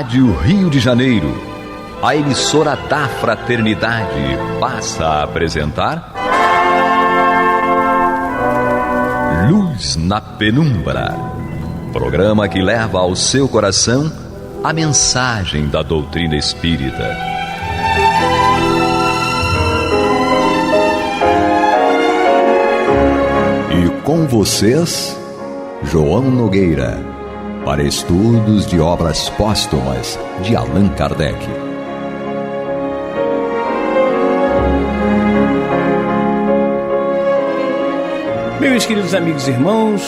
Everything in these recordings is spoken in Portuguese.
Rádio Rio de Janeiro, a emissora da Fraternidade, passa a apresentar Luz na Penumbra, programa que leva ao seu coração a mensagem da doutrina espírita. E com vocês, João Nogueira, para estudos de obras póstumas de Allan Kardec. Meus queridos amigos e irmãos,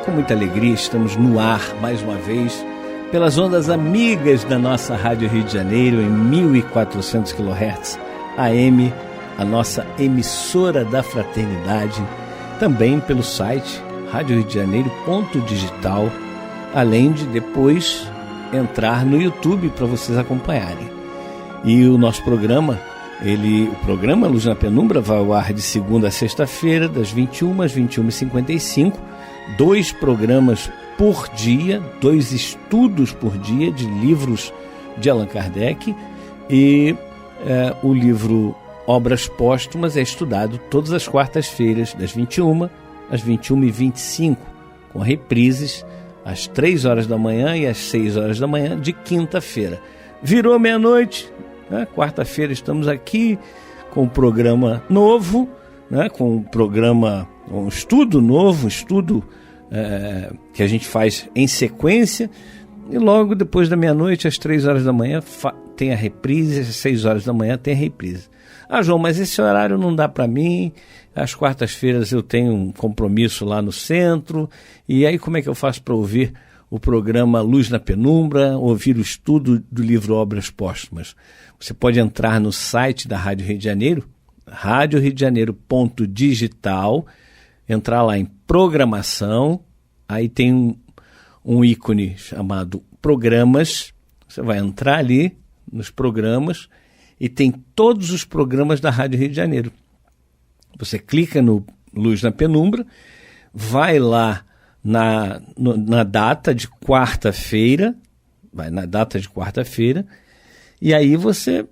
com muita alegria estamos no ar mais uma vez, pelas ondas amigas da nossa Rádio Rio de Janeiro, em 1400 kHz AM, a nossa emissora da Fraternidade, também pelo site radioriodejaneiro.digital, além de depois entrar no YouTube para vocês acompanharem. E o nosso programa, o programa Luz na Penumbra vai ao ar de segunda a sexta-feira, das 21 às 21h55, 2 programas por dia, 2 estudos por dia de livros de Allan Kardec, e o livro Obras Póstumas é estudado todas as quartas-feiras, das 21 às 21h25, com reprises às 3 horas da manhã e às 6 horas da manhã de quinta-feira. Virou meia-noite, né? Quarta-feira estamos aqui com um programa novo, né? Com um estudo novo, que a gente faz em sequência, e logo depois da meia-noite, às 3 horas da manhã, tem a reprise, às 6 horas da manhã tem a reprise. Ah, João, mas esse horário não dá para mim, às quartas-feiras eu tenho um compromisso lá no centro, e aí como é que eu faço para ouvir o programa Luz na Penumbra, ouvir o estudo do livro Obras Póstumas? Você pode entrar no site da Rádio Rio de Janeiro, radioriodejaneiro.digital, entrar lá em programação, aí tem um ícone chamado Programas, você vai entrar ali nos programas e tem todos os programas da Rádio Rio de Janeiro. Você clica no Luz na Penumbra, vai lá na data de quarta-feira, e aí você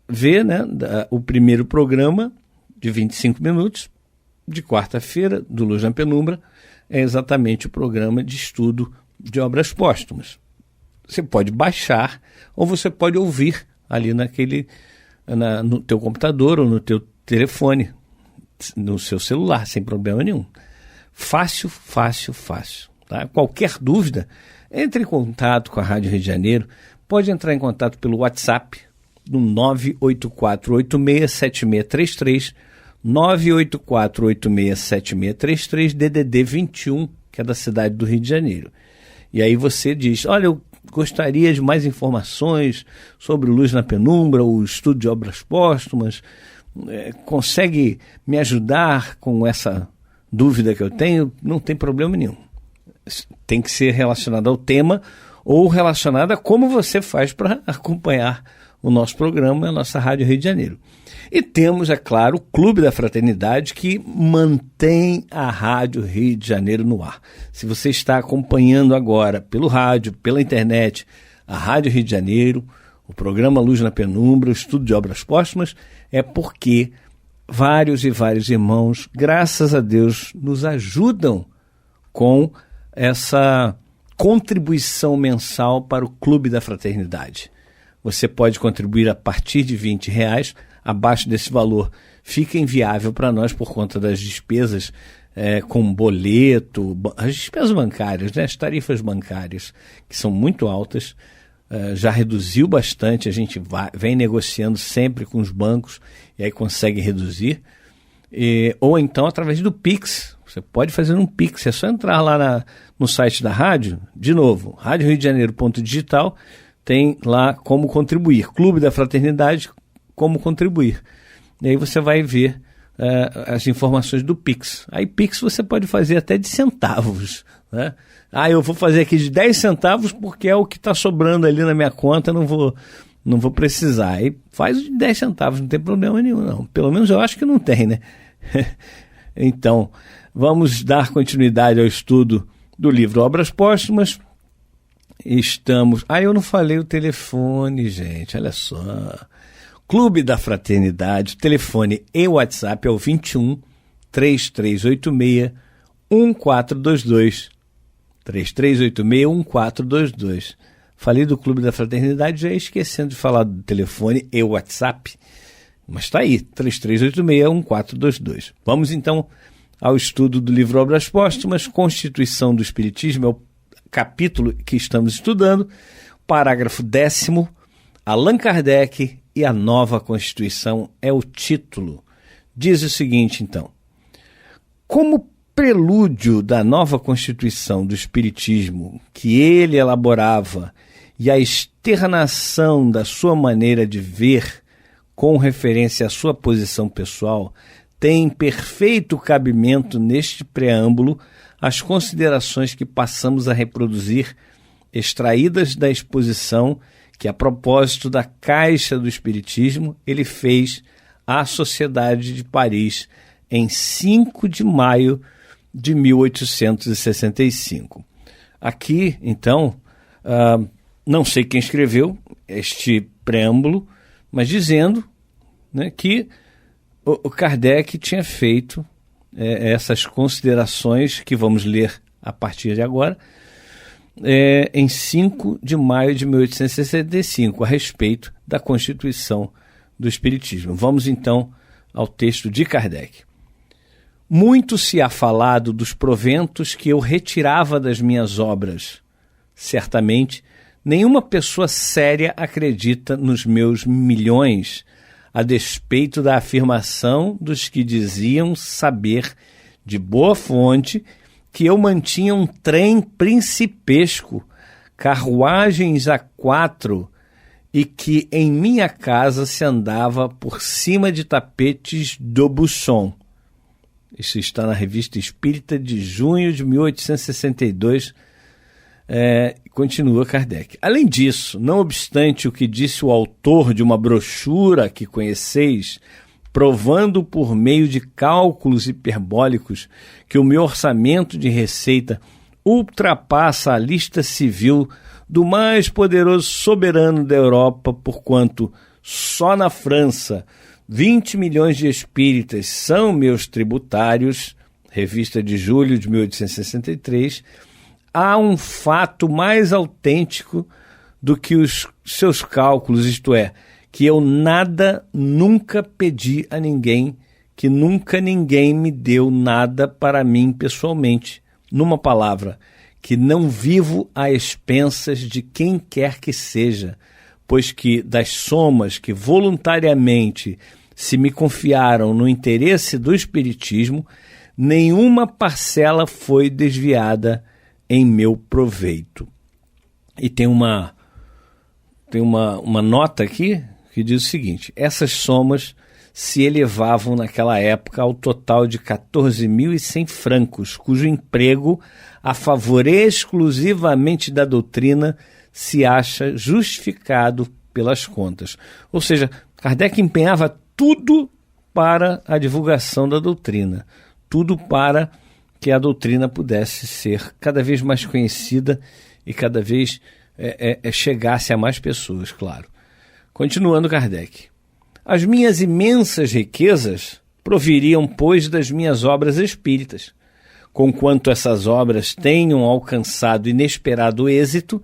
vê, né, o primeiro programa de 25 minutos, de quarta-feira, do Luz na Penumbra, é exatamente o programa de estudo de obras póstumas. Você pode baixar ou você pode ouvir ali no teu computador ou no teu telefone, no seu celular, sem problema nenhum. Fácil. Tá? Qualquer dúvida, entre em contato com a Rádio Rio de Janeiro. Pode entrar em contato pelo WhatsApp no 984867633, 984867633, DDD 21, que é da cidade do Rio de Janeiro. E aí você diz, olha, eu gostaria de mais informações sobre Luz na Penumbra, o estudo de obras póstumas, consegue me ajudar com essa dúvida que eu tenho? Não tem problema nenhum. Tem que ser relacionado ao tema ou relacionado a como você faz para acompanhar o nosso programa, a nossa Rádio Rio de Janeiro. E temos, é claro, o Clube da Fraternidade, que mantém a Rádio Rio de Janeiro no ar. Se você está acompanhando agora pelo rádio, pela internet, a Rádio Rio de Janeiro, o programa Luz na Penumbra, o estudo de obras póstumas, é porque vários e vários irmãos, graças a Deus, nos ajudam com essa contribuição mensal para o Clube da Fraternidade. Você pode contribuir a partir de R$20, abaixo desse valor fica inviável para nós por conta das despesas com boleto, as despesas bancárias, né? As tarifas bancárias, que são muito altas, já reduziu bastante, a gente vem negociando sempre com os bancos e aí consegue reduzir, ou então através do Pix. Você pode fazer um Pix, é só entrar lá no site da rádio, de novo, radioriodejaneiro.digital, tem lá como contribuir, Clube da Fraternidade, como contribuir. E aí você vai ver as informações do Pix. Aí Pix você pode fazer até de centavos, né? Eu vou fazer aqui de 10 centavos porque é o que está sobrando ali na minha conta, não vou precisar. Aí faz de 10 centavos, não tem problema nenhum, não. Pelo menos eu acho que não tem, né? Então, vamos dar continuidade ao estudo do livro Obras Póstumas. Estamos... eu não falei o telefone, gente, olha só. Clube da Fraternidade, telefone e WhatsApp é o 21 3386 1422. 3386 1422. Falei do Clube da Fraternidade, já esquecendo de falar do telefone e WhatsApp. Mas está aí, 3386 1422. Vamos então ao estudo do livro Obras Póstumas, Constituição do Espiritismo, é o capítulo que estamos estudando, parágrafo 10º, Allan Kardec e a Nova Constituição é o título. Diz o seguinte, então: como prelúdio da nova Constituição do Espiritismo que ele elaborava e a externação da sua maneira de ver com referência à sua posição pessoal, tem perfeito cabimento neste preâmbulo as considerações que passamos a reproduzir, extraídas da exposição que, a propósito da Caixa do Espiritismo, ele fez à Sociedade de Paris em 5 de maio de 1865. Aqui, então, não sei quem escreveu este preâmbulo, mas dizendo, né, que o Kardec tinha feito essas considerações que vamos ler a partir de agora, em 5 de maio de 1865, a respeito da Constituição do Espiritismo. Vamos então ao texto de Kardec. Muito se há falado dos proventos que eu retirava das minhas obras. Certamente, nenhuma pessoa séria acredita nos meus milhões, a despeito da afirmação dos que diziam saber de boa fonte que eu mantinha um trem principesco, carruagens a 4, e que em minha casa se andava por cima de tapetes d'Aubusson. Isso está na Revista Espírita de junho de 1862, continua Kardec. Além disso, não obstante o que disse o autor de uma brochura que conheceis, provando por meio de cálculos hiperbólicos que o meu orçamento de receita ultrapassa a lista civil do mais poderoso soberano da Europa, porquanto só na França 20 milhões de espíritas são meus tributários, revista de julho de 1863, há um fato mais autêntico do que os seus cálculos, isto é, que eu nunca pedi a ninguém, que nunca ninguém me deu nada para mim pessoalmente. Numa palavra, que não vivo a expensas de quem quer que seja, pois que das somas que voluntariamente se me confiaram no interesse do Espiritismo, nenhuma parcela foi desviada em meu proveito. E tem uma nota aqui que diz o seguinte: essas somas se elevavam naquela época ao total de 14.100 francos, cujo emprego a favor exclusivamente da doutrina se acha justificado pelas contas. Ou seja, Kardec empenhava tudo para a divulgação da doutrina, tudo para que a doutrina pudesse ser cada vez mais conhecida e cada vez chegasse a mais pessoas, claro. Continuando Kardec. As minhas imensas riquezas proviriam, pois, das minhas obras espíritas. Conquanto essas obras tenham alcançado inesperado êxito,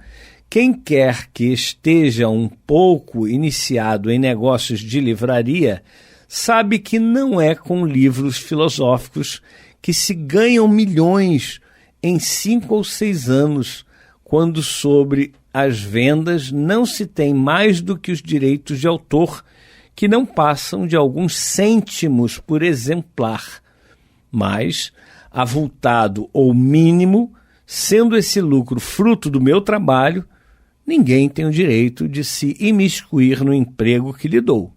quem quer que esteja um pouco iniciado em negócios de livraria, sabe que não é com livros filosóficos que se ganham milhões em 5 ou 6 anos, quando sobre as vendas não se tem mais do que os direitos de autor, que não passam de alguns cêntimos por exemplar, mas, avultado ou mínimo, sendo esse lucro fruto do meu trabalho, ninguém tem o direito de se imiscuir no emprego que lhe dou.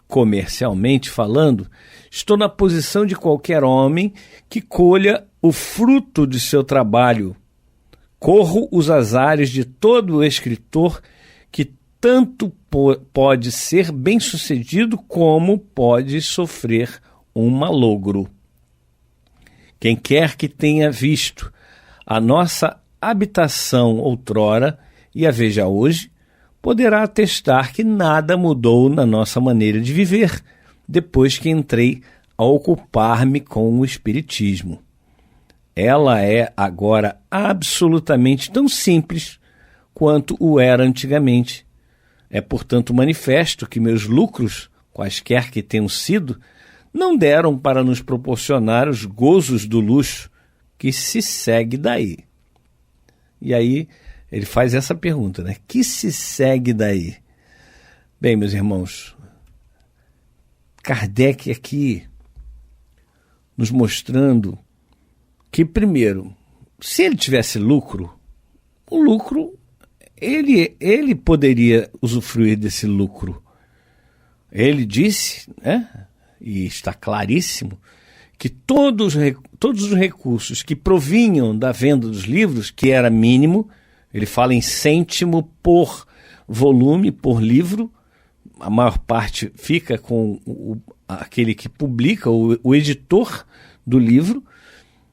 Comercialmente falando, estou na posição de qualquer homem que colha o fruto de seu trabalho. Corro os azares de todo escritor que tanto pode ser bem-sucedido como pode sofrer um malogro. Quem quer que tenha visto a nossa habitação outrora e a veja hoje, poderá atestar que nada mudou na nossa maneira de viver depois que entrei a ocupar-me com o Espiritismo. Ela é agora absolutamente tão simples quanto o era antigamente. É, portanto, manifesto que meus lucros, quaisquer que tenham sido, não deram para nos proporcionar os gozos do luxo que se segue daí. E aí ele faz essa pergunta, né? Que se segue daí? Bem, meus irmãos, Kardec aqui nos mostrando que, primeiro, se ele tivesse lucro, o lucro, ele poderia usufruir desse lucro. Ele disse, né, e está claríssimo, que todos os recursos que provinham da venda dos livros, que era mínimo, ele fala em cêntimo por volume, por livro, a maior parte fica com aquele que publica, o editor do livro,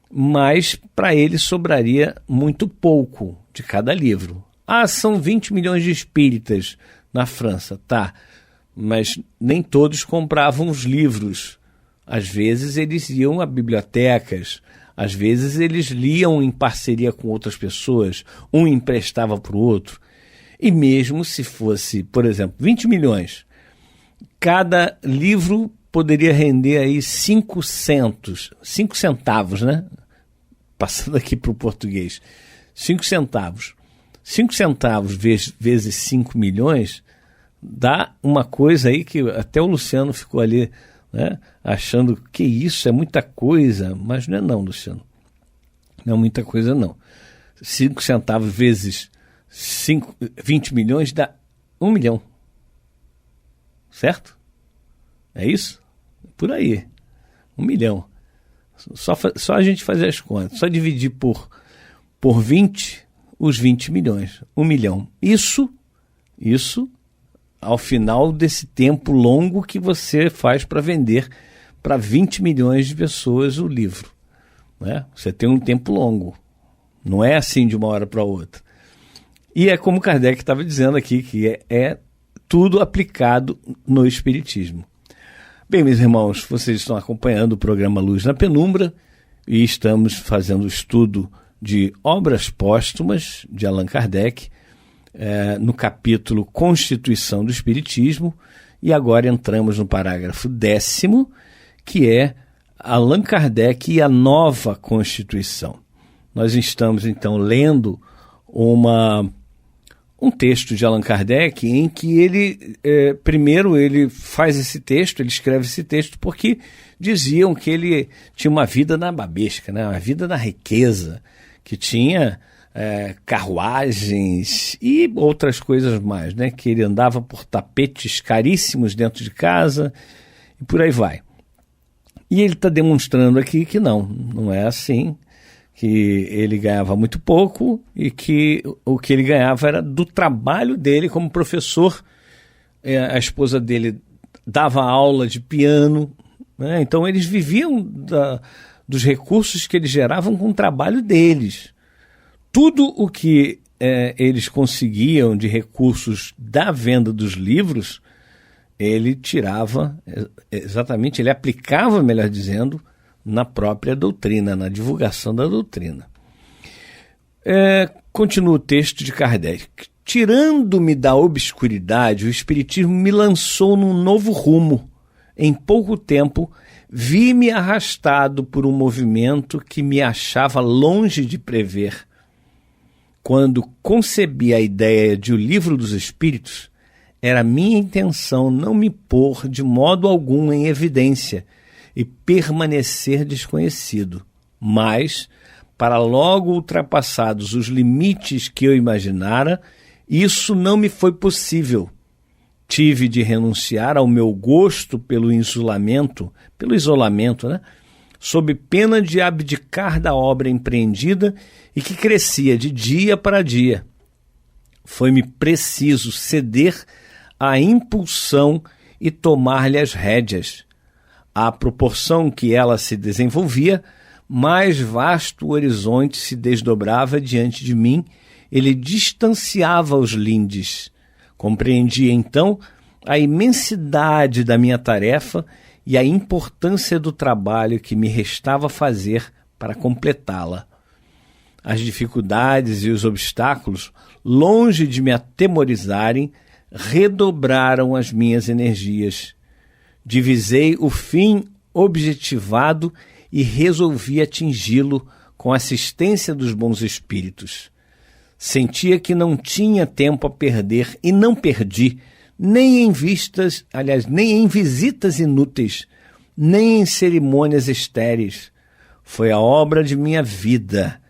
mas para ele sobraria muito pouco de cada livro. Ah, são 20 milhões de espíritas na França, tá, mas nem todos compravam os livros. Às vezes eles iam a bibliotecas, às vezes eles liam em parceria com outras pessoas, um emprestava para o outro. E mesmo se fosse, por exemplo, 20 milhões, cada livro poderia render aí 5 centavos, né? Passando aqui para o português, 5 centavos. 5 centavos vezes 5 milhões dá uma coisa aí que até o Luciano ficou ali, né, achando que isso é muita coisa, mas não é não, Luciano. Não é muita coisa não. 5 centavos vezes 20 milhões dá 1 milhão. Certo? É isso? Por aí. 1 milhão. Só a gente fazer as contas. Só dividir por 20, os 20 milhões. 1 milhão. Isso ao final desse tempo longo que você faz para vender para 20 milhões de pessoas o livro. Né? Você tem um tempo longo. Não é assim de uma hora para outra. E é como Kardec estava dizendo aqui, que é tudo aplicado no Espiritismo. Bem, meus irmãos, vocês estão acompanhando o programa Luz na Penumbra e estamos fazendo o estudo de obras póstumas de Allan Kardec, no capítulo Constituição do Espiritismo, e agora entramos no parágrafo 10º, que é Allan Kardec e a nova Constituição. Nós estamos, então, lendo um texto de Allan Kardec em que ele, primeiro ele faz esse texto, ele escreve esse texto porque diziam que ele tinha uma vida na babesca, né? Uma vida na riqueza, que tinha carruagens e outras coisas mais, né? Que ele andava por tapetes caríssimos dentro de casa e por aí vai. E ele está demonstrando aqui que não é assim, que ele ganhava muito pouco e que o que ele ganhava era do trabalho dele como professor. A esposa dele dava aula de piano, né? Então eles viviam dos recursos que eles geravam com o trabalho deles. Tudo o que eles conseguiam de recursos da venda dos livros, ele tirava, exatamente, ele aplicava, melhor dizendo, na própria doutrina, na divulgação da doutrina. Continua o texto de Kardec. Tirando-me da obscuridade, o Espiritismo me lançou num novo rumo. Em pouco tempo, vi-me arrastado por um movimento que me achava longe de prever. Quando concebi a ideia de O Livro dos Espíritos, era minha intenção não me pôr de modo algum em evidência e permanecer desconhecido, mas, para logo ultrapassados os limites que eu imaginara, isso não me foi possível. Tive de renunciar ao meu gosto pelo isolamento, né? Sob pena de abdicar da obra empreendida e que crescia de dia para dia. Foi-me preciso ceder à impulsão e tomar-lhe as rédeas. À proporção que ela se desenvolvia, mais vasto horizonte se desdobrava diante de mim, ele distanciava os lindes. Compreendi então a imensidade da minha tarefa e a importância do trabalho que me restava fazer para completá-la. As dificuldades e os obstáculos, longe de me atemorizarem, redobraram as minhas energias. Divisei o fim objetivado e resolvi atingi-lo com a assistência dos bons espíritos. Sentia que não tinha tempo a perder e não perdi, nem em visitas inúteis, nem em cerimônias estéreis. Foi a obra de minha vida.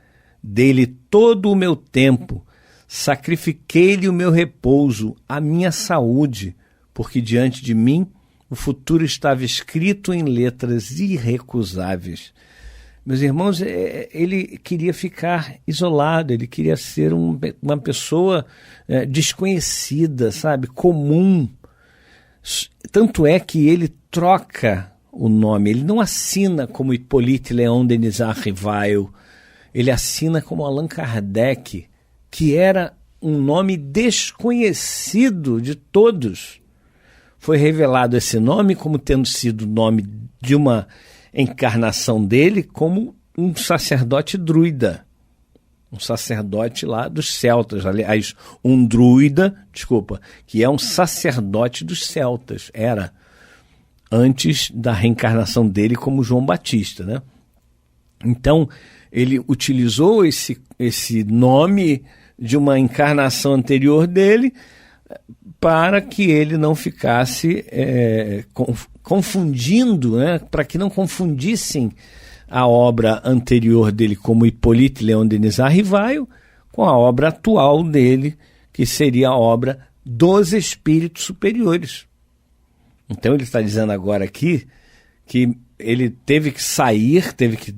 Dei-lhe todo o meu tempo, sacrifiquei-lhe o meu repouso, a minha saúde, porque diante de mim o futuro estava escrito em letras irrecusáveis. Meus irmãos, ele queria ficar isolado, ele queria ser uma pessoa desconhecida, sabe, comum. Tanto é que ele troca o nome, ele não assina como Hippolyte Léon Denisard Rivail, ele assina como Allan Kardec, que era um nome desconhecido de todos. Foi revelado esse nome como tendo sido o nome de uma encarnação dele como um sacerdote druida, um sacerdote lá dos celtas, aliás, um druida, que é um sacerdote dos celtas, era antes da reencarnação dele como João Batista, né? Então, ele utilizou esse nome de uma encarnação anterior dele para que ele não ficasse confundindo, né? Para que não confundissem a obra anterior dele como Hippolyte Léon Denisard Rivail com a obra atual dele, que seria a obra dos espíritos superiores. Então ele está dizendo agora aqui que ele teve que sair, teve que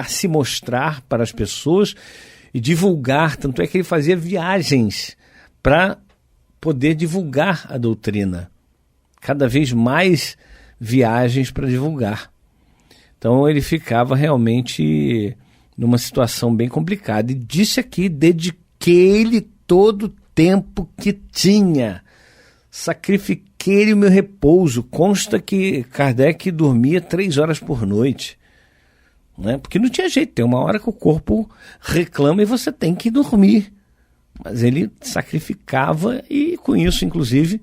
se mostrar para as pessoas e divulgar, tanto é que ele fazia viagens para poder divulgar a doutrina, cada vez mais viagens para divulgar. Então ele ficava realmente numa situação bem complicada, e disse aqui, dediquei-lhe todo o tempo que tinha, sacrifiquei-lhe o meu repouso. Consta que Kardec dormia 3 horas por noite, né? Porque não tinha jeito, tem uma hora que o corpo reclama e você tem que dormir. Mas ele sacrificava e com isso, inclusive,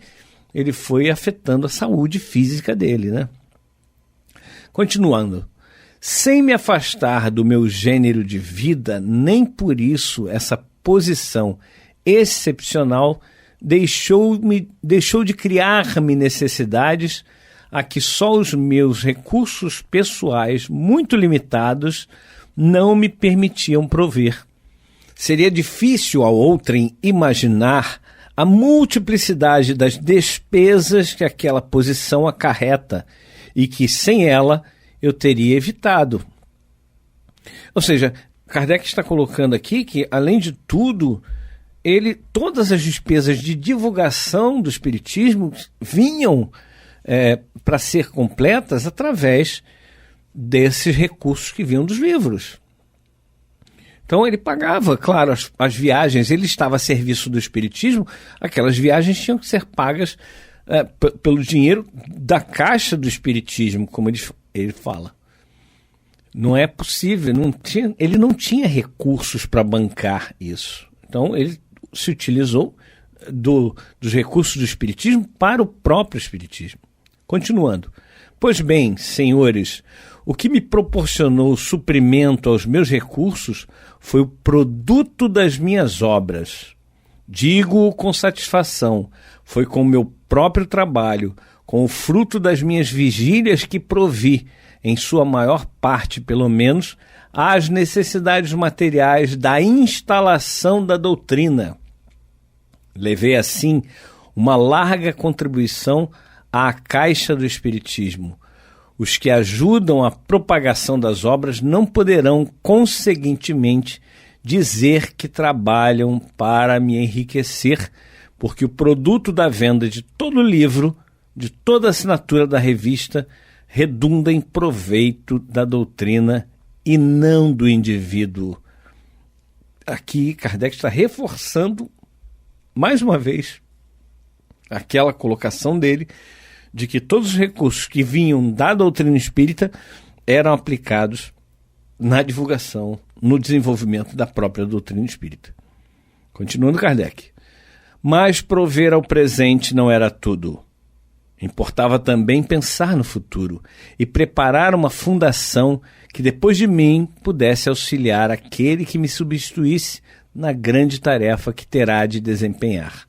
ele foi afetando a saúde física dele, né? Continuando. Sem me afastar do meu gênero de vida, nem por isso essa posição excepcional deixou de criar-me necessidades a que só os meus recursos pessoais, muito limitados, não me permitiam prover. Seria difícil ao outrem imaginar a multiplicidade das despesas que aquela posição acarreta e que, sem ela, eu teria evitado. Ou seja, Kardec está colocando aqui que, além de tudo, todas as despesas de divulgação do Espiritismo vinham para ser completas através desses recursos que vinham dos livros. Então ele pagava, claro, as viagens, ele estava a serviço do Espiritismo, aquelas viagens tinham que ser pagas pelo dinheiro da caixa do Espiritismo, como ele fala. Não é possível, ele não tinha recursos para bancar isso. Então ele se utilizou dos recursos do Espiritismo para o próprio Espiritismo. Continuando. Pois bem, senhores, o que me proporcionou suprimento aos meus recursos foi o produto das minhas obras. Digo-o com satisfação, foi com o meu próprio trabalho, com o fruto das minhas vigílias que provi, em sua maior parte, pelo menos, às necessidades materiais da instalação da doutrina. Levei, assim, uma larga contribuição à caixa do Espiritismo. Os que ajudam a propagação das obras não poderão, conseguintemente, dizer que trabalham para me enriquecer, porque o produto da venda de todo livro, de toda assinatura da revista, redunda em proveito da doutrina e não do indivíduo. Aqui Kardec está reforçando mais uma vez aquela colocação dele de que todos os recursos que vinham da doutrina espírita eram aplicados na divulgação, no desenvolvimento da própria doutrina espírita. Continuando Kardec. Mas prover ao presente não era tudo. Importava também pensar no futuro e preparar uma fundação que depois de mim pudesse auxiliar aquele que me substituísse na grande tarefa que terá de desempenhar.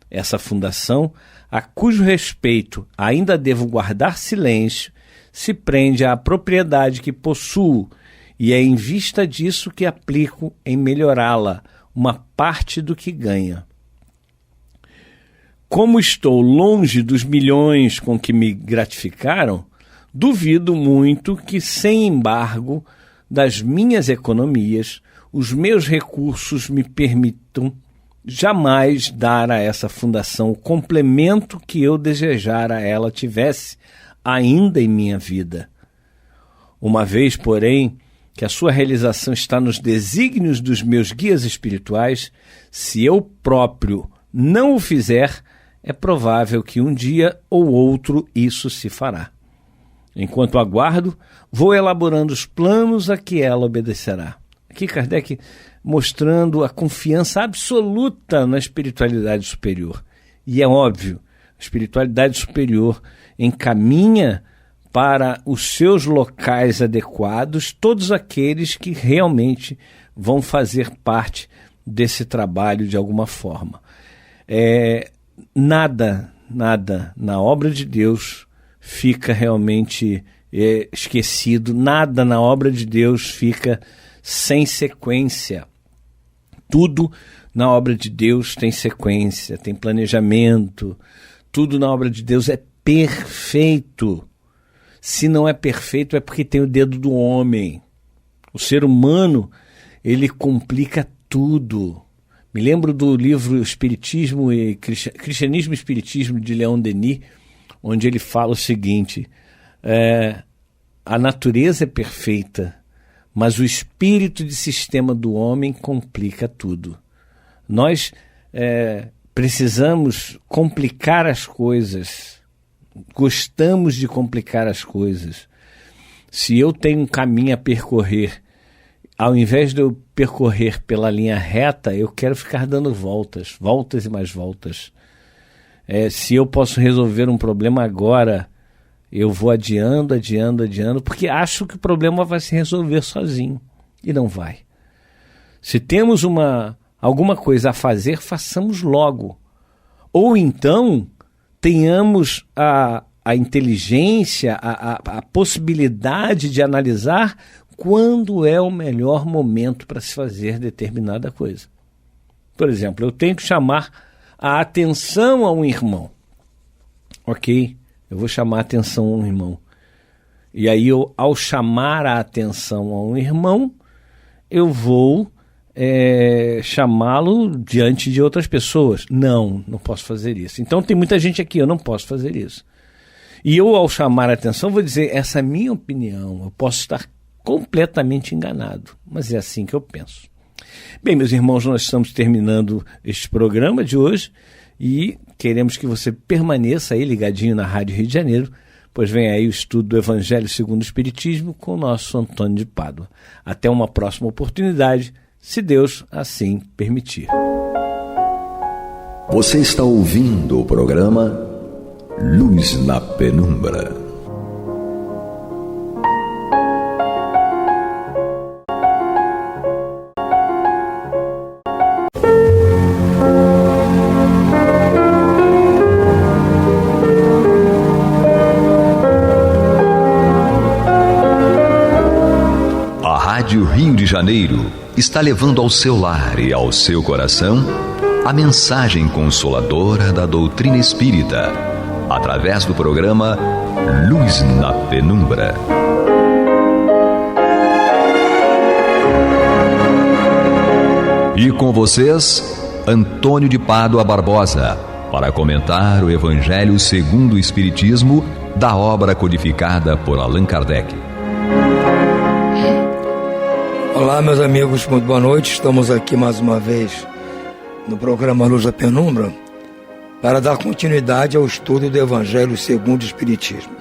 Essa fundação, a cujo respeito ainda devo guardar silêncio, se prende à propriedade que possuo e é em vista disso que aplico em melhorá-la uma parte do que ganha. Como estou longe dos milhões com que me gratificaram, duvido muito que, sem embargo das minhas economias, os meus recursos me permitam jamais dar a essa fundação o complemento que eu desejara ela tivesse ainda em minha vida. Uma vez, porém, que a sua realização está nos desígnios dos meus guias espirituais, se eu próprio não o fizer, é provável que um dia ou outro isso se fará. Enquanto aguardo, vou elaborando os planos a que ela obedecerá. Aqui Kardec mostrando a confiança absoluta na espiritualidade superior. E é óbvio, a espiritualidade superior encaminha para os seus locais adequados todos aqueles que realmente vão fazer parte desse trabalho de alguma forma. Nada na obra de Deus fica realmente esquecido, nada na obra de Deus fica sem sequência. Tudo na obra de Deus tem sequência, tem planejamento, tudo na obra de Deus é perfeito. Se não é perfeito é porque tem o dedo do homem. O ser humano, ele complica tudo. Me lembro do livro Espiritismo e Cristianismo e Espiritismo de Leon Denis, onde ele fala o seguinte: a natureza é perfeita, mas o espírito de sistema do homem complica tudo. Nós precisamos complicar as coisas, gostamos de complicar as coisas. Se eu tenho um caminho a percorrer, ao invés de eu percorrer pela linha reta, eu quero ficar dando voltas e mais voltas. Se eu posso resolver um problema agora, eu vou adiando, porque acho que o problema vai se resolver sozinho. E não vai. Se temos alguma coisa a fazer, façamos logo. Ou então, tenhamos a inteligência, a possibilidade de analisar quando é o melhor momento para se fazer determinada coisa. Por exemplo, eu tenho que chamar a atenção a um irmão. Ok, eu vou chamar a atenção a um irmão. E aí, ao chamar a atenção a um irmão, eu vou chamá-lo diante de outras pessoas. Não posso fazer isso. Então tem muita gente aqui, eu não posso fazer isso. E eu, ao chamar a atenção, vou dizer, essa é a minha opinião, eu posso estar completamente enganado, mas é assim que eu penso. Bem, meus irmãos, nós estamos terminando este programa de hoje e queremos que você permaneça aí ligadinho na Rádio Rio de Janeiro, pois vem aí o estudo do Evangelho segundo o Espiritismo com o nosso Antônio de Pádua. Até uma próxima oportunidade, se Deus assim permitir. Você está ouvindo o programa Luz na Penumbra. Rádio Rio de Janeiro está levando ao seu lar e ao seu coração a mensagem consoladora da doutrina espírita, através do programa Luz na Penumbra. E com vocês, Antônio de Pádua Barbosa, para comentar o Evangelho segundo o Espiritismo da obra codificada por Allan Kardec. Olá, meus amigos, muito boa noite. Estamos aqui mais uma vez no programa Luz da Penumbra para dar continuidade ao estudo do Evangelho segundo o Espiritismo.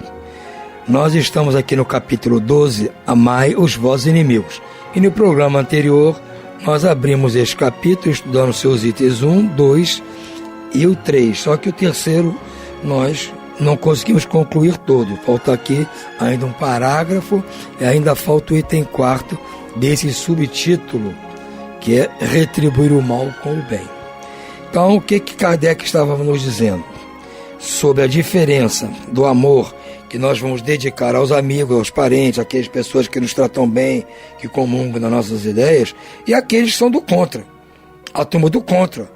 Nós estamos aqui no capítulo 12, Amai os vossos inimigos. E no programa anterior, nós abrimos este capítulo estudando seus itens 1, 2 e o 3. Só que o terceiro nós não conseguimos concluir todo. Falta aqui ainda um parágrafo e ainda falta o item 4 desse subtítulo, que é retribuir o mal com o bem. Então, o que Kardec estava nos dizendo? Sobre a diferença do amor que nós vamos dedicar aos amigos, aos parentes, aquelas pessoas que nos tratam bem, que comungam nas nossas ideias, e aqueles que são do contra, a turma do contra,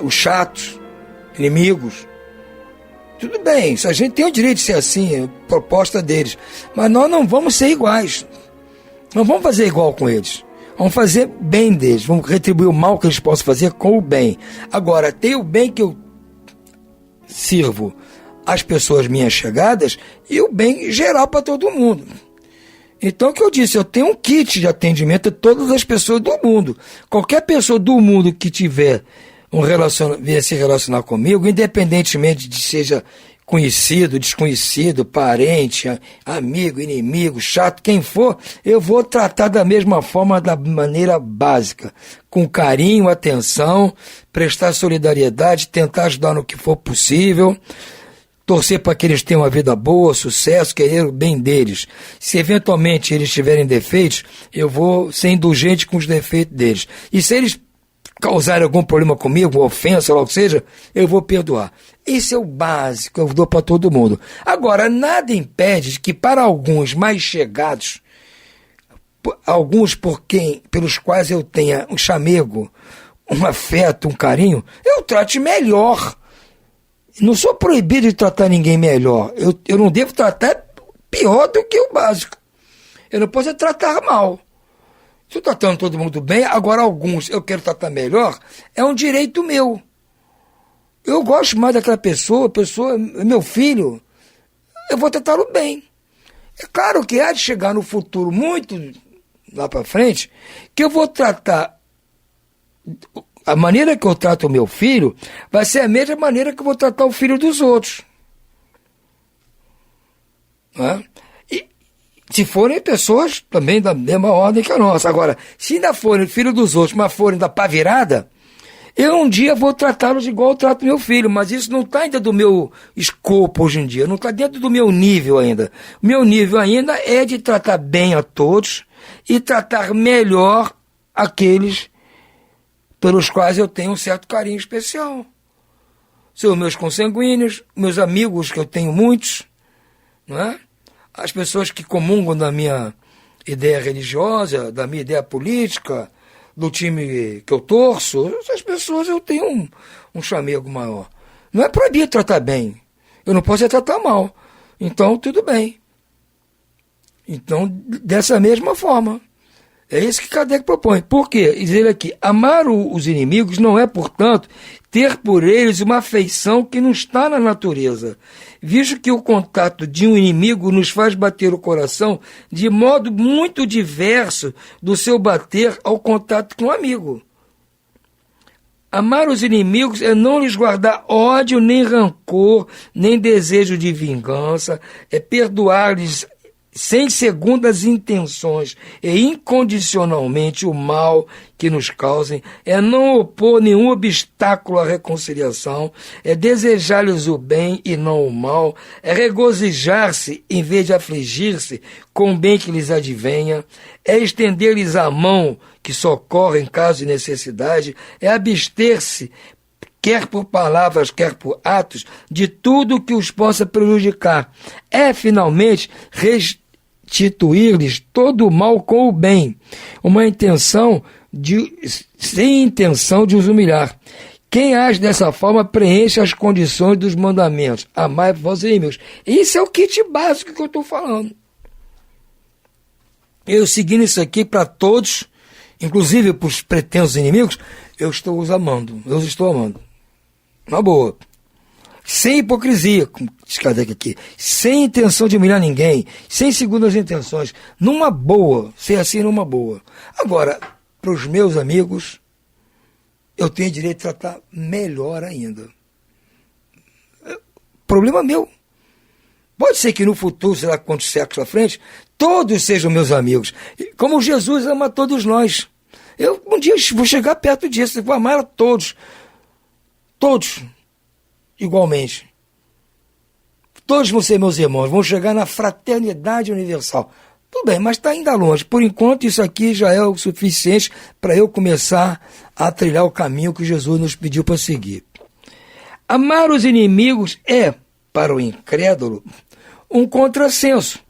os chatos, inimigos. Tudo bem, a gente tem o direito de ser assim, a proposta deles, mas nós não vamos ser iguais, não vamos fazer igual com eles, vamos fazer bem deles, vamos retribuir o mal que eles possam fazer com o bem. Agora, tem o bem que eu sirvo as pessoas minhas chegadas e o bem geral para todo mundo. Então, o que eu disse, eu tenho um kit de atendimento a todas as pessoas do mundo. Qualquer pessoa do mundo que tiver vier se relacionar comigo, independentemente de seja conhecido, desconhecido, parente, amigo, inimigo, chato, quem for, eu vou tratar da mesma forma, da maneira básica, com carinho, atenção, prestar solidariedade, tentar ajudar no que for possível, torcer para que eles tenham uma vida boa, sucesso, querer o bem deles. Se eventualmente eles tiverem defeitos, eu vou ser indulgente com os defeitos deles. E se eles causarem algum problema comigo, ofensa, ou o que seja, eu vou perdoar. Esse é o básico, eu dou para todo mundo. Agora, nada impede que para alguns mais chegados, alguns pelos quais eu tenha um chamego, um afeto, um carinho, eu trate melhor. Não sou proibido de tratar ninguém melhor. Eu não devo tratar pior do que o básico. Eu não posso tratar mal. Estou tratando todo mundo bem, agora alguns eu quero tratar melhor, é um direito meu. Eu gosto mais daquela pessoa, meu filho, eu vou tratá-lo bem. É claro que há de chegar no futuro, muito lá para frente, que eu vou tratar... A maneira que eu trato o meu filho vai ser a mesma maneira que eu vou tratar o filho dos outros. Né? E se forem pessoas também da mesma ordem que a nossa. Agora, se ainda forem filho dos outros, mas forem da pá virada, eu um dia vou tratá-los igual eu trato meu filho, mas isso não está ainda do meu escopo hoje em dia, não está dentro do meu nível ainda. O meu nível ainda é de tratar bem a todos e tratar melhor aqueles pelos quais eu tenho um certo carinho especial. São meus consanguíneos, meus amigos, que eu tenho muitos, não é? As pessoas que comungam da minha ideia religiosa, da minha ideia política, do time que eu torço, essas pessoas eu tenho um chamego maior. Não é proibido tratar bem, eu não posso tratar mal, então tudo bem. Então, dessa mesma forma. É isso que Kardec propõe. Por quê? Diz ele aqui, amar os inimigos não é, portanto, ter por eles uma afeição que não está na natureza, visto que o contato de um inimigo nos faz bater o coração de modo muito diverso do seu bater ao contato com um amigo. Amar os inimigos é não lhes guardar ódio, nem rancor, nem desejo de vingança, é perdoar-lhes sem segundas intenções e incondicionalmente o mal que nos causem, é não opor nenhum obstáculo à reconciliação, é desejar-lhes o bem e não o mal, é regozijar-se em vez de afligir-se com o bem que lhes advenha, é estender-lhes a mão que socorre em caso de necessidade, é abster-se, quer por palavras, quer por atos, de tudo que os possa prejudicar. É, finalmente, restituir-lhes todo o mal com o bem, sem intenção de os humilhar. Quem age dessa forma preenche as condições dos mandamentos. Amai vossos inimigos. Isso é o kit básico que eu estou falando. Eu seguindo isso aqui para todos, inclusive para os pretensos inimigos, eu estou os amando. Eu os estou amando. Na boa. sem hipocrisia, como diz Kardec aqui, sem intenção de humilhar ninguém, sem segundas intenções, numa boa, ser assim numa boa. Agora, para os meus amigos, eu tenho direito de tratar melhor ainda. Problema meu. Pode ser que no futuro, sei lá quantos séculos à frente, todos sejam meus amigos, como Jesus ama todos nós. Eu um dia vou chegar perto disso, vou amar a todos, igualmente. Todos vão ser meus irmãos, vão chegar na fraternidade universal. Tudo bem, mas está ainda longe. Por enquanto, isso aqui já é o suficiente para eu começar a trilhar o caminho que Jesus nos pediu para seguir. Amar os inimigos é, para o incrédulo, um contrassenso.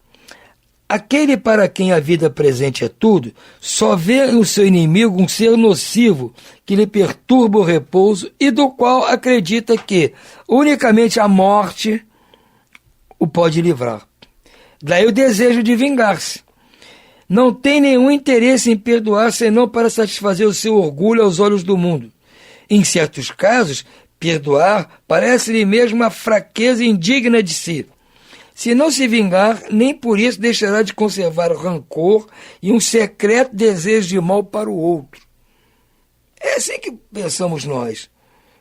Aquele para quem a vida presente é tudo, só vê no seu inimigo um ser nocivo que lhe perturba o repouso e do qual acredita que unicamente a morte o pode livrar. Daí o desejo de vingar-se. Não tem nenhum interesse em perdoar senão para satisfazer o seu orgulho aos olhos do mundo. Em certos casos, perdoar parece-lhe mesmo uma fraqueza indigna de si. Se não se vingar, nem por isso deixará de conservar rancor e um secreto desejo de mal para o outro. É assim que pensamos nós,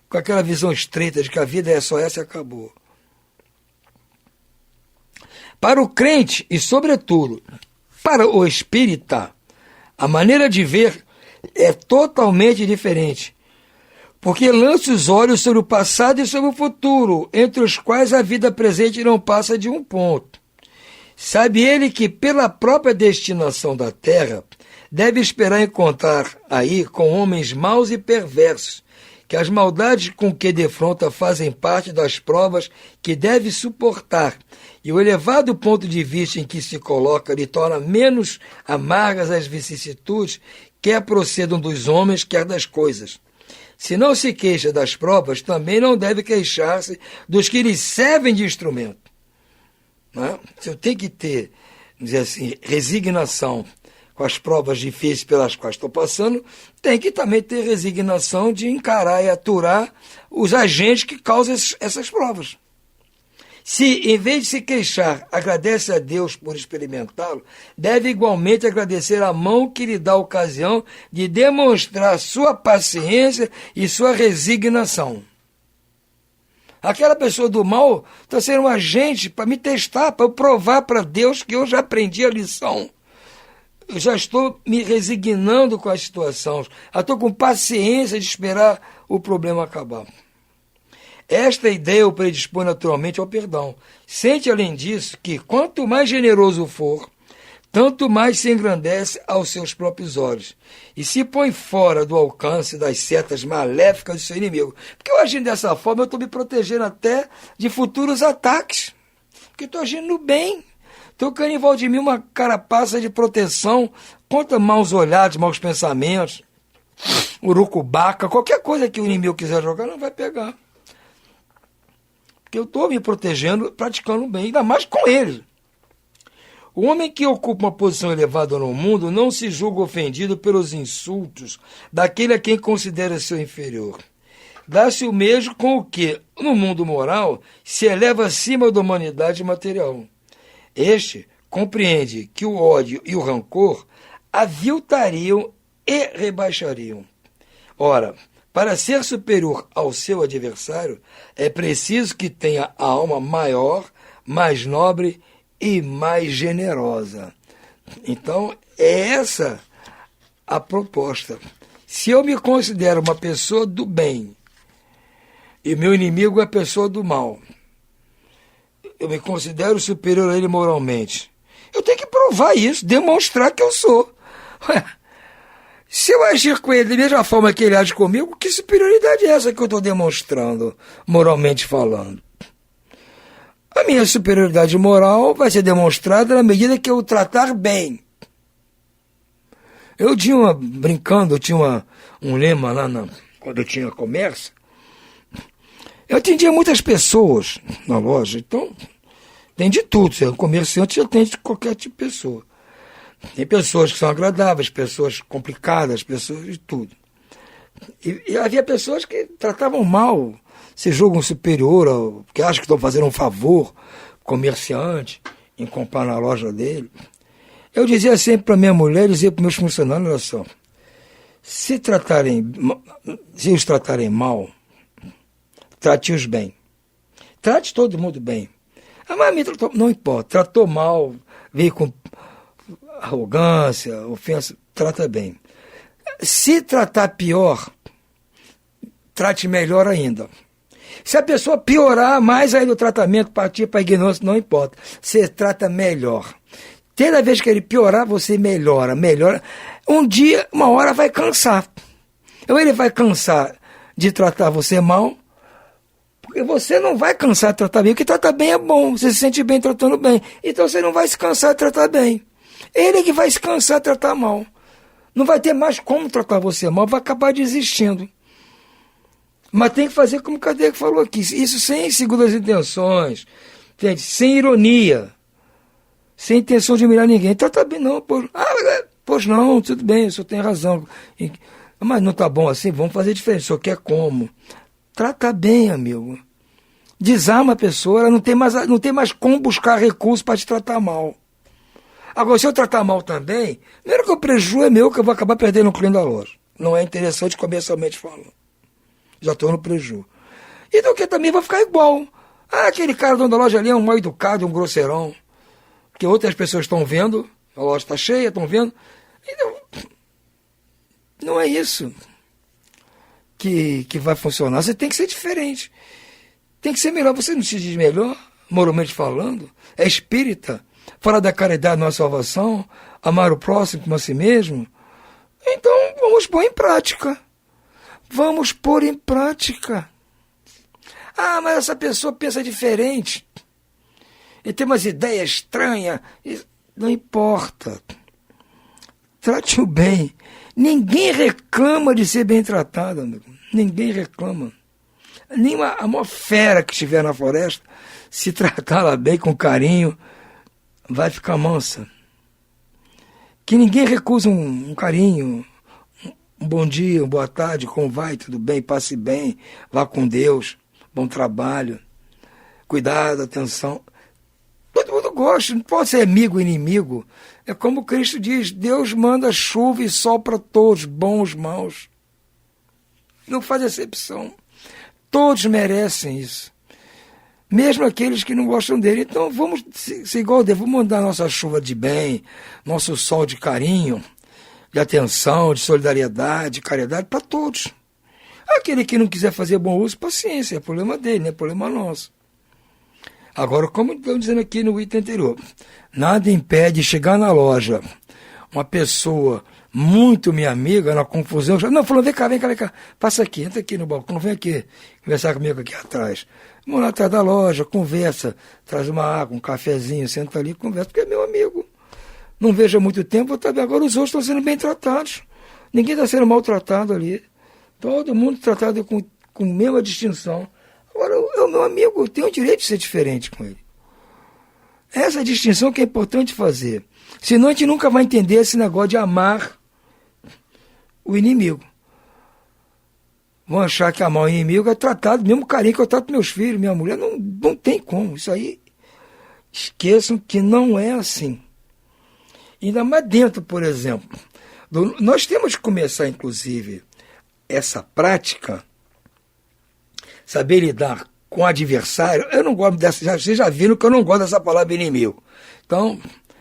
com aquela visão estreita de que a vida é só essa e acabou. Para o crente e, sobretudo, para o espírita, a maneira de ver é totalmente diferente, porque lança os olhos sobre o passado e sobre o futuro, entre os quais a vida presente não passa de um ponto. Sabe ele que, pela própria destinação da terra, deve esperar encontrar aí com homens maus e perversos, que as maldades com que defronta fazem parte das provas que deve suportar, e o elevado ponto de vista em que se coloca lhe torna menos amargas as vicissitudes, quer procedam dos homens, quer das coisas. Se não se queixa das provas, também não deve queixar-se dos que lhe servem de instrumento. Não é? Se eu tenho que ter, dizer assim, resignação com as provas difíceis pelas quais estou passando, tem que também ter resignação de encarar e aturar os agentes que causam essas provas. Se, em vez de se queixar, agradece a Deus por experimentá-lo, deve igualmente agradecer a mão que lhe dá a ocasião de demonstrar sua paciência e sua resignação. Aquela pessoa do mal está sendo um agente para me testar, para eu provar para Deus que eu já aprendi a lição. Eu já estou me resignando com a situação. Eu estou com paciência de esperar o problema acabar. Esta ideia o predispõe naturalmente ao perdão. Sente, além disso, que quanto mais generoso for, tanto mais se engrandece aos seus próprios olhos e se põe fora do alcance das setas maléficas do seu inimigo. Porque eu agindo dessa forma, eu estou me protegendo até de futuros ataques. Porque estou agindo bem. Estou criando em volta de mim uma carapaça de proteção contra maus olhares, maus pensamentos, urucubaca, qualquer coisa que o inimigo quiser jogar, não vai pegar. Porque eu estou me protegendo, praticando bem, ainda mais com ele. O homem que ocupa uma posição elevada no mundo não se julga ofendido pelos insultos daquele a quem considera seu inferior. Dá-se o mesmo com o que, no mundo moral, se eleva acima da humanidade material. Este compreende que o ódio e o rancor aviltariam e rebaixariam. Ora, para ser superior ao seu adversário, é preciso que tenha a alma maior, mais nobre e mais generosa. Então, é essa a proposta. Se eu me considero uma pessoa do bem e meu inimigo é a pessoa do mal, eu me considero superior a ele moralmente, eu tenho que provar isso, demonstrar que eu sou. Se eu agir com ele da mesma forma que ele age comigo, que superioridade é essa que eu estou demonstrando, moralmente falando? A minha superioridade moral vai ser demonstrada na medida que eu tratar bem. Eu tinha um lema lá quando eu tinha comércio. Eu atendia muitas pessoas na loja, então tem de tudo. Você é um comerciante, você atende qualquer tipo de pessoa. Tem pessoas que são agradáveis, pessoas complicadas, pessoas de tudo. E havia pessoas que tratavam mal, se julgam superior, que acham que estão fazendo um favor comerciante em comprar na loja dele. Eu dizia sempre para minha mulher, dizia para meus funcionários, olha só, se os tratarem mal, trate-os bem. Trate todo mundo bem. Mas me tratou, não importa, tratou mal, veio com arrogância, ofensa, trata bem. Se tratar pior, trate melhor ainda. Se a pessoa piorar mais ainda o tratamento, partir para a ignorância, não importa. Você trata melhor. Toda vez que ele piorar, você melhora. Um dia, uma hora vai cansar. Ou ele vai cansar de tratar você mal, porque você não vai cansar de tratar bem. Porque tratar bem é bom, você se sente bem tratando bem. Então você não vai se cansar de tratar bem. Ele que vai se cansar de tratar mal. Não vai ter mais como tratar você mal, vai acabar desistindo. Mas tem que fazer como o Kardec falou aqui. Isso sem segundas intenções, entende? Sem ironia, sem intenção de humilhar ninguém. Trata bem, não. Pois não, tudo bem, o senhor tem razão. Mas não está bom assim, vamos fazer diferente. O senhor quer como? Trata bem, amigo. Desarma a pessoa, ela não tem mais como buscar recursos para te tratar mal. Agora, se eu tratar mal também, primeiro que o prejuízo é meu, que eu vou acabar perdendo um cliente da loja. Não é interessante comercialmente falando. Já estou no prejuízo. E do que também vai ficar igual. Aquele cara dono da loja ali é um mal educado, um grosseirão. Que outras pessoas estão vendo, a loja está cheia, estão vendo. Então, não é isso que vai funcionar. Você tem que ser diferente. Tem que ser melhor. Você não se diz melhor, moralmente falando? É espírita? Fala da caridade na salvação? Amar o próximo como a si mesmo? Então, vamos pôr em prática. Vamos pôr em prática. Mas essa pessoa pensa diferente. E tem umas ideias estranhas. Não importa. Trate-o bem. Ninguém reclama de ser bem tratado, amigo. Ninguém reclama. Nem a maior fera que estiver na floresta, se tratá-la bem, com carinho, vai ficar mansa. Que ninguém recusa um carinho, um bom dia, uma boa tarde, como vai, tudo bem, passe bem, vá com Deus, bom trabalho, cuidado, atenção. Todo mundo gosta, não pode ser amigo ou inimigo. É como Cristo diz, Deus manda chuva e sol para todos, bons, maus. Não faz exceção. Todos merecem isso. Mesmo aqueles que não gostam dele. Então vamos ser igual a Deus, vamos mandar nossa chuva de bem, nosso sol de carinho, de atenção, de solidariedade, de caridade para todos. Aquele que não quiser fazer bom uso, paciência, é problema dele, não é problema nosso. Agora, como estamos dizendo aqui no item anterior, nada impede chegar na loja uma pessoa muito minha amiga, na confusão, não, falou, vem cá, passa aqui, entra aqui no balcão, vem aqui, conversar comigo aqui atrás. Vamos lá atrás da loja, conversa, traz uma água, um cafezinho, senta ali, conversa, porque é meu amigo. Não vejo há muito tempo, agora os outros estão sendo bem tratados. Ninguém está sendo maltratado ali. Todo mundo tratado com a mesma distinção. Agora, é o meu amigo, eu tenho o direito de ser diferente com ele. Essa distinção que é importante fazer. Senão a gente nunca vai entender esse negócio de amar o inimigo. Vão achar que amar o inimigo é tratado do mesmo carinho que eu trato meus filhos, minha mulher. Não tem como. Isso aí, esqueçam que não é assim. Ainda mais dentro, por exemplo. Nós temos que começar, inclusive, essa prática, saber lidar com o adversário. Eu não gosto dessa, vocês já viram que eu não gosto dessa palavra inimigo. Então,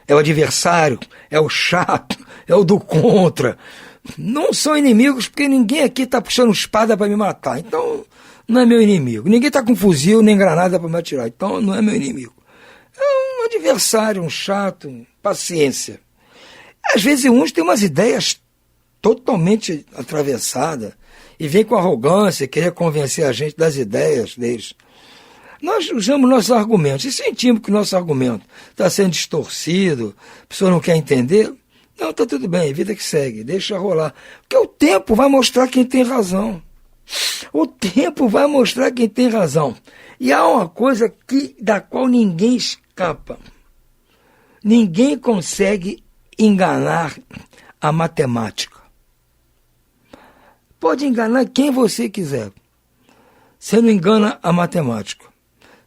é o adversário, é o chato, é o do contra. Não são inimigos, porque ninguém aqui está puxando espada para me matar. Então, não é meu inimigo. Ninguém está com fuzil nem granada para me atirar. Então, não é meu inimigo. É um adversário, um chato, paciência. Às vezes, uns têm umas ideias totalmente atravessadas e vem com arrogância, querer convencer a gente das ideias deles. Nós usamos nossos argumentos e sentimos que o nosso argumento está sendo distorcido, a pessoa não quer entender. Não, está tudo bem, vida que segue, deixa rolar. Porque o tempo vai mostrar quem tem razão. O tempo vai mostrar quem tem razão. E há uma coisa da qual ninguém escapa. Ninguém consegue enganar a matemática. pode enganar quem você quiser. Você não engana a matemática.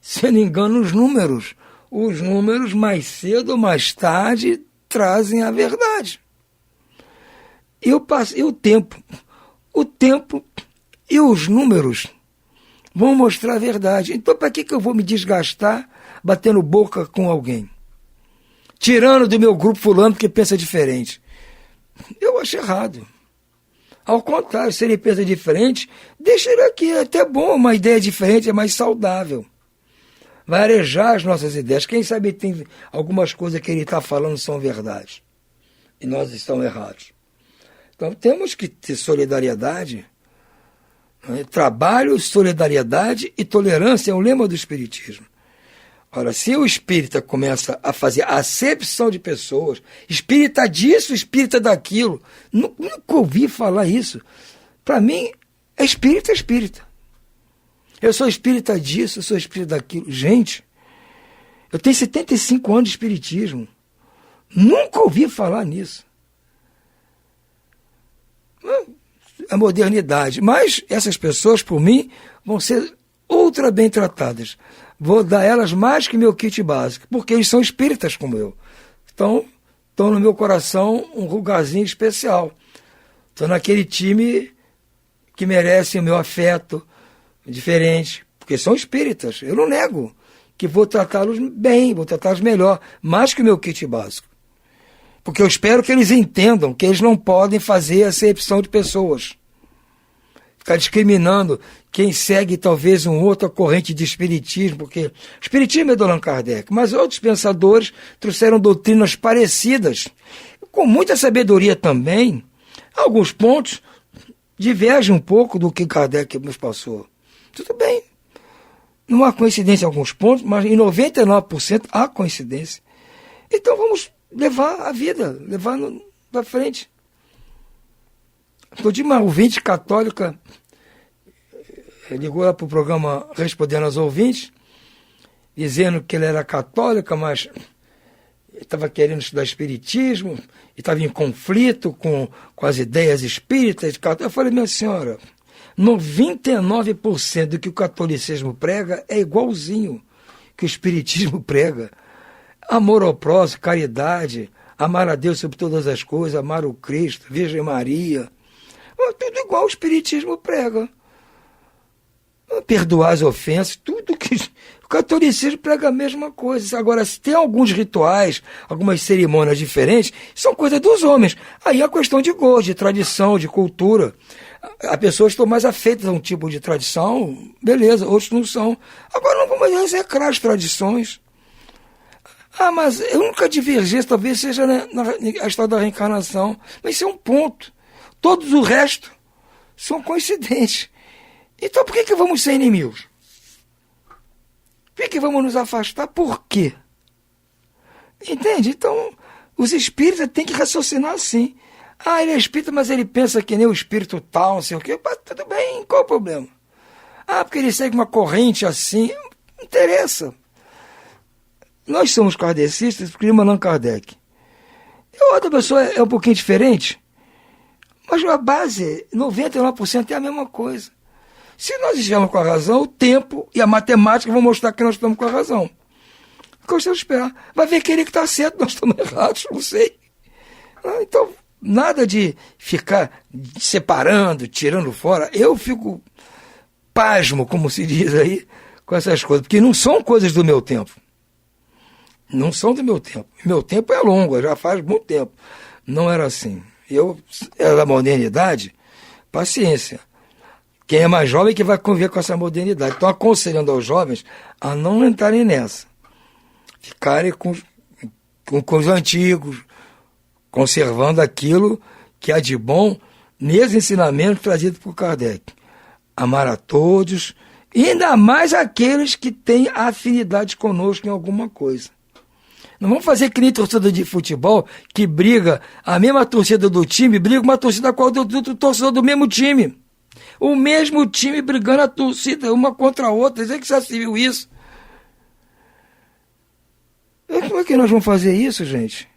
Você não engana os números. Os números, mais cedo ou mais tarde, trazem a verdade. E o tempo e os números vão mostrar a verdade. Então, para que eu vou me desgastar batendo boca com alguém? Tirando do meu grupo fulano porque pensa diferente. Eu acho errado. Ao contrário, se ele pensa diferente, deixa ele aqui, é até bom, uma ideia diferente é mais saudável. Vai arejar as nossas ideias. Quem sabe tem algumas coisas que ele está falando são verdade. E nós estamos errados. Então temos que ter solidariedade. Né? Trabalho, solidariedade e tolerância é o lema do Espiritismo. Ora, se o espírita começa a fazer acepção de pessoas, espírita disso, espírita daquilo, nunca ouvi falar isso. Para mim, é espírita, é espírita. Eu sou espírita disso, eu sou espírita daquilo. Gente, eu tenho 75 anos de espiritismo. Nunca ouvi falar nisso. A modernidade. Mas essas pessoas, por mim, vão ser ultra bem tratadas. Vou dar a elas mais que meu kit básico, porque eles são espíritas como eu. Então, estão no meu coração um lugarzinho especial. Estou naquele time que merece o meu afeto diferente, porque são espíritas. Eu não nego que vou tratá-los bem, vou tratá-los melhor, mais que o meu kit básico. Porque eu espero que eles entendam que eles não podem fazer acepção de pessoas. Ficar discriminando quem segue talvez uma outra corrente de espiritismo, porque o espiritismo é do Allan Kardec, mas outros pensadores trouxeram doutrinas parecidas, com muita sabedoria também. Alguns pontos divergem um pouco do que Kardec nos passou. Tudo bem. Não há coincidência em alguns pontos, mas em 99% há coincidência. Então vamos levar a vida, levar para frente. Outro dia uma ouvinte católica ligou lá para o programa Respondendo aos Ouvintes, dizendo que ela era católica, mas estava querendo estudar espiritismo, e estava em conflito com as ideias espíritas. Eu falei, minha senhora, 99% do que o catolicismo prega é igualzinho que o espiritismo prega. Amor ao próximo, caridade, amar a Deus sobre todas as coisas, amar o Cristo, Virgem Maria. Tudo igual o espiritismo prega. Perdoar as ofensas, tudo que o catolicismo prega a mesma coisa. Agora, se tem alguns rituais, algumas cerimônias diferentes, são coisas dos homens. Aí é questão de gosto, de tradição, de cultura. As pessoas estão mais afeitas a um tipo de tradição, beleza, outros não são. Agora não vamos execrar as tradições. Mas a única divergência talvez seja a história da reencarnação. Mas isso é um ponto. Todos o resto são coincidentes. Então por que vamos ser inimigos? Por que vamos nos afastar? Por quê? Entende? Então, os espíritas têm que raciocinar assim. Ele é espírita, mas ele pensa que nem o espírito tal, não sei o quê. Tudo bem, qual o problema? Porque ele segue uma corrente assim. Não interessa. Nós somos kardecistas, criamos Allan Kardec. E outra pessoa é um pouquinho diferente, mas a base, 99% é a mesma coisa. Se nós estivermos com a razão, o tempo e a matemática vão mostrar que nós estamos com a razão. Gostamos de esperar. Vai ver que ele que está certo, nós estamos errados, não sei. Então, nada de ficar separando, tirando fora. Eu fico pasmo, como se diz aí, com essas coisas, porque não são coisas do meu tempo. Não são do meu tempo. Meu tempo é longo, já faz muito tempo. Não era assim. Eu era da modernidade, paciência. Quem é mais jovem que vai conviver com essa modernidade. Estou aconselhando aos jovens a não entrarem nessa. Ficarem com os antigos, conservando aquilo que há de bom nesse ensinamento trazido por Kardec. Amar a todos, e ainda mais aqueles que têm afinidade conosco em alguma coisa. Não vamos fazer que nem torcida de futebol que briga, a mesma torcida do time, briga uma torcida com a do torcedor do mesmo time. O mesmo time brigando a torcida uma contra a outra. Dizer que já se viu isso. Como é que nós vamos fazer isso, gente?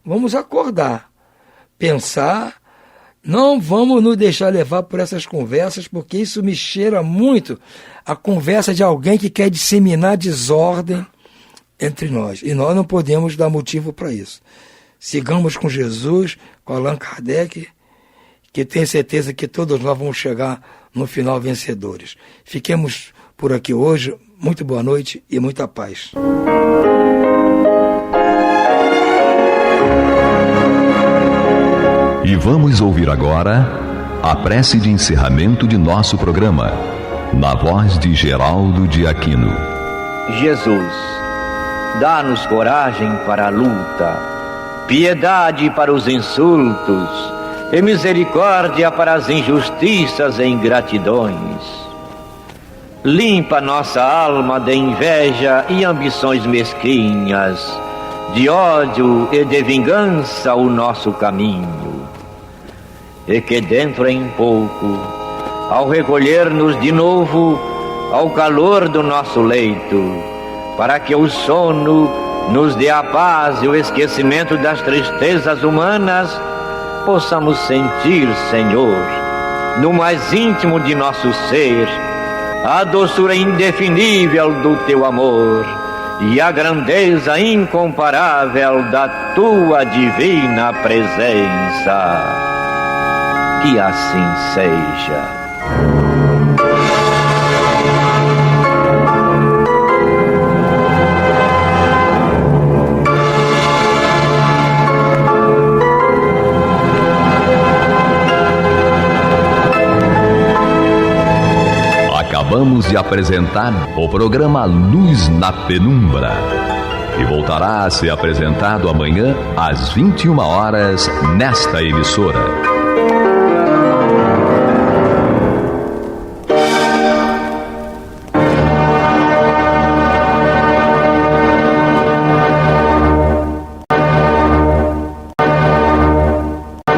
Vamos acordar, pensar Não vamos nos deixar levar por essas conversas, porque isso me cheira muito a conversa de alguém que quer disseminar desordem entre nós. E nós não podemos dar motivo para isso. Sigamos com Jesus, com Allan Kardec, que tenho certeza que todos nós vamos chegar no final vencedores. Fiquemos por aqui hoje. Muito boa noite e muita paz. E vamos ouvir agora a prece de encerramento de nosso programa, na voz de Geraldo de Aquino. Jesus, dá-nos coragem para a luta, piedade para os insultos e misericórdia para as injustiças e ingratidões. Limpa nossa alma de inveja e ambições mesquinhas, de ódio e de vingança o nosso caminho. E que dentro em pouco, ao recolher-nos de novo ao calor do nosso leito, para que o sono nos dê a paz e o esquecimento das tristezas humanas, possamos sentir, Senhor, no mais íntimo de nosso ser, a doçura indefinível do Teu amor e a grandeza incomparável da Tua divina presença. Que assim seja. Acabamos de apresentar o programa Luz na Penumbra, que voltará a ser apresentado amanhã às 21 horas nesta emissora.